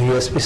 DSP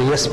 DSP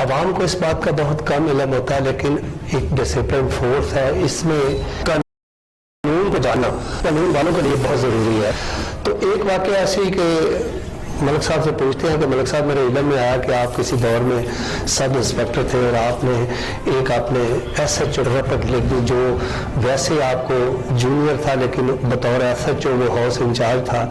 عوام کو اس بات کا بہت کم علم ہوتا ہے، لیکن ایک ڈسپلن فورس ہے، اس میں قانون کو جاننا قانون والوں کے لیے بہت ضروری ہے۔ تو ایک واقعہ ایسی کہ ملک صاحب سے پوچھتے ہیں کہ ملک صاحب میرے علم میں آیا کہ آپ کسی دور میں سب انسپیکٹر تھے اور آپ نے ایس ایچ او رپورٹ لکھ دی جو ویسے آپ کو جونیئر تھا لیکن بطور ایس ایچ او وہ ہاؤس انچارج تھا۔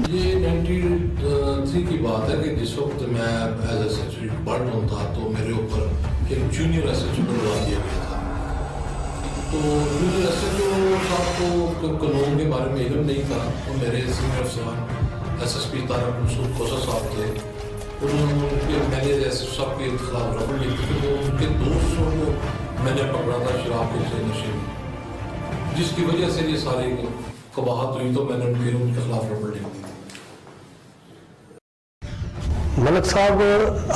یہ 93 کی بات ہے کہ جس وقت میں ایز ایس ایچ او پڑھ رہا تھا تو میرے اوپر ایک جونیئر ایس ایچ او بنوا دیا گیا تھا۔ تو جونیئر ایس ایچ او صاحب کو قانون کے بارے میں علم نہیں تھا، تو میرے سینئر افسران ایس ایس پی طارق مسعود کوسا صاحب تھے، میں نے ایس ایچ صاحب کے خلاف رپورٹ لکھی تھی، تو ان کے دوستوں کو میں نے پکڑا تھا شراب کے نشے میں، جس کی وجہ سے یہ ساری قباحت ہوئی، تو میں نے ان کے خلاف رپورٹ لکھ دی تھی۔ ملک صاحب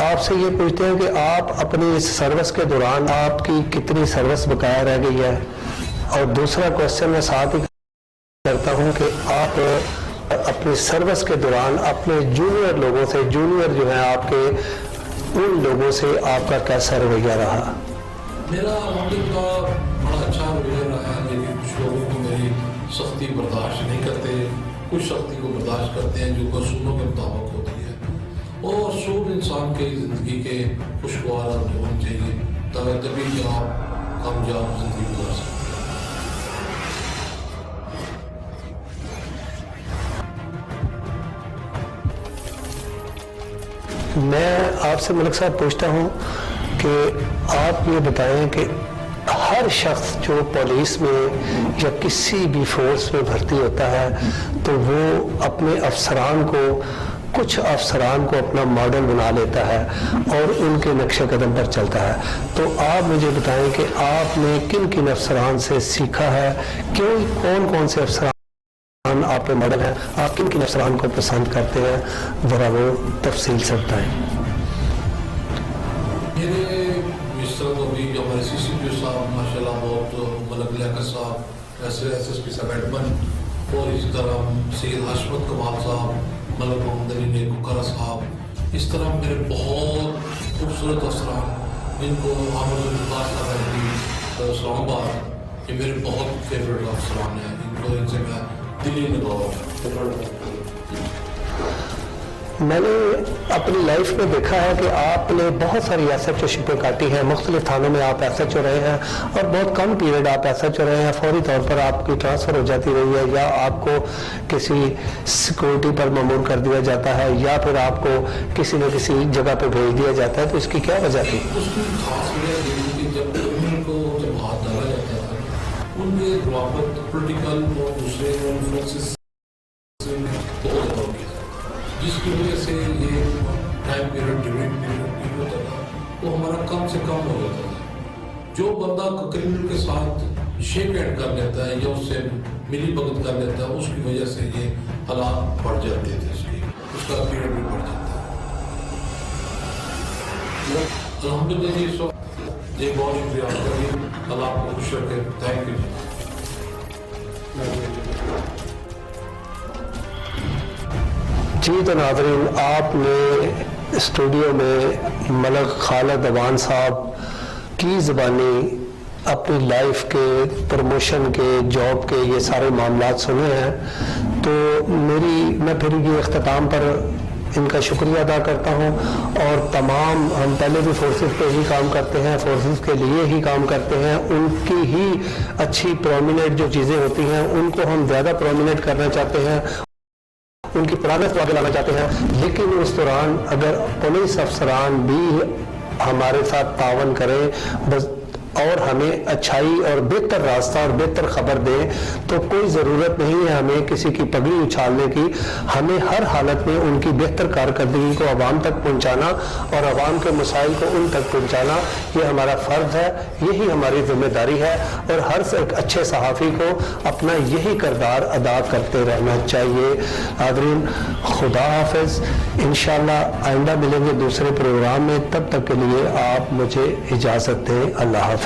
آپ سے یہ پوچھتے ہیں کہ آپ اپنی اس سروس کے دوران آپ کی کتنی سروس بقایا رہ گئی ہے، اور دوسرا کوشچن میں ساتھ ہی کرتا ہوں کہ آپ اپنی سروس کے دوران اپنے جونیئر لوگوں سے، جونیئر جو ہیں آپ کے، ان لوگوں سے آپ کا کیسا رویہ رہا؟ میرا الحمدللہ بڑا اچھا رویہ رہا ہے، لیکن کچھ لوگوں کو میری سختی برداشت نہیں کرتے، کچھ سختی کو برداشت کرتے ہیں جو اصولوں کے مطابق ہوتی ہے، اور اصول انسان کے زندگی کے خوشگوار ہونے چاہیے تبھی کہ آپ کامیاب زندگی گزار سکتے ہیں۔ میں آپ سے ملک صاحب پوچھتا ہوں کہ آپ یہ بتائیں کہ ہر شخص جو پولیس میں یا کسی بھی فورس میں بھرتی ہوتا ہے تو وہ اپنے افسران کو، کچھ افسران کو اپنا ماڈل بنا لیتا ہے اور ان کے نقش قدم پر چلتا ہے۔ تو آپ مجھے بتائیں کہ آپ نے کن کن افسران سے سیکھا ہے، کون کون سے افسران آپ کے ماڈل ہیں، آپ کن کن افسران کو پسند کرتے ہیں، ذرا وہ تفصیل سے بتائیں۔ میرے اس طرح تو بھی جو ہمارے سی سی پی او صاحب ماشاء اللہ بہت ملک لیاقت صاحب، ایسے ایس ایس پی صاحب ایڈمن، اور اسی طرح سید حشمت کمال صاحب، ملک محمد علی نیکوکرہ صاحب، اس طرح میرے بہت خوبصورت افسران جن کو عامر الفاظ صاحب اسلام آباد، یہ میرے بہت فیوریٹ افسران ہیں، ان سے میں دلی لگاؤ۔ میں نے اپنی لائف میں دیکھا ہے کہ آپ نے بہت ساری ایس ایچ او شپیں کاٹی ہیں، مختلف تھانوں میں آپ ایس ایچ او رہے ہیں، اور بہت کم پیریڈ آپ ایس ایچ او رہے ہیں، فوری طور پر آپ کی ٹرانسفر ہو جاتی رہی ہے، یا آپ کو کسی سیکورٹی پر مامور کر دیا جاتا ہے، یا پھر آپ کو کسی نہ کسی جگہ پہ بھیج دیا جاتا ہے، تو اس کی کیا وجہ تھی؟ اس کی خاص وجہ یہ تھی کہ جب ان کو جب ہاتھ ڈالا جاتا تھا ان کے روابط پولیٹیکل اور دوسرے انفلوئنسز سے بہت زیادہ ہو گیا تھا، جس کی وجہ سے یہ ٹائم پیریڈ ڈیوریٹ پیریڈ ہوتا تھا وہ ہمارا کم سے کم ہو جاتا تھا۔ جو بندہ کرمنل کے ساتھ شیک ہینڈ کر لیتا ہے یا اس سے ملی بھگت کر لیتا ہے، اس کی وجہ سے یہ حالات بڑھ جاتے تھے، اس کا پیریڈ بھی بڑھ جاتا ہے۔ الحمدللہ جی، سو جی بہت شکریہ آپ کا، جی اللہ آپ کو خوش رکھے، تھینک یو جی۔ تو ناظرین، آپ نے اسٹوڈیو میں ملک خالد عوان صاحب کی زبانی اپنی لائف کے، پروموشن کے، جاب کے یہ سارے معاملات سنے ہیں، تو میں پھر یہ اختتام پر ان کا شکریہ ادا کرتا ہوں، اور تمام ہم پہلے بھی فورسز پہ ہی کام کرتے ہیں، فورسز کے لیے ہی کام کرتے ہیں، ان کی ہی اچھی پرومیننٹ جو چیزیں ہوتی ہیں ان کو ہم زیادہ پرومیننٹ کرنا چاہتے ہیں، ان کی پرانس کو آگے لانا چاہتے ہیں، لیکن اس دوران اگر پولیس افسران بھی ہمارے ساتھ تعاون کریں اور ہمیں اچھائی اور بہتر راستہ اور بہتر خبر دیں، تو کوئی ضرورت نہیں ہے ہمیں کسی کی پگڑی اچھالنے کی، ہمیں ہر حالت میں ان کی بہتر کارکردگی کو عوام تک پہنچانا اور عوام کے مسائل کو ان تک پہنچانا یہ ہمارا فرض ہے، یہی ہماری ذمہ داری ہے، اور ہر ایک اچھے صحافی کو اپنا یہی کردار ادا کرتے رہنا چاہیے۔ حاضرین، خدا حافظ، انشاءاللہ آئندہ ملیں گے دوسرے پروگرام میں، تب تک کے لیے آپ مجھے اجازت دیں، اللہ حافظ۔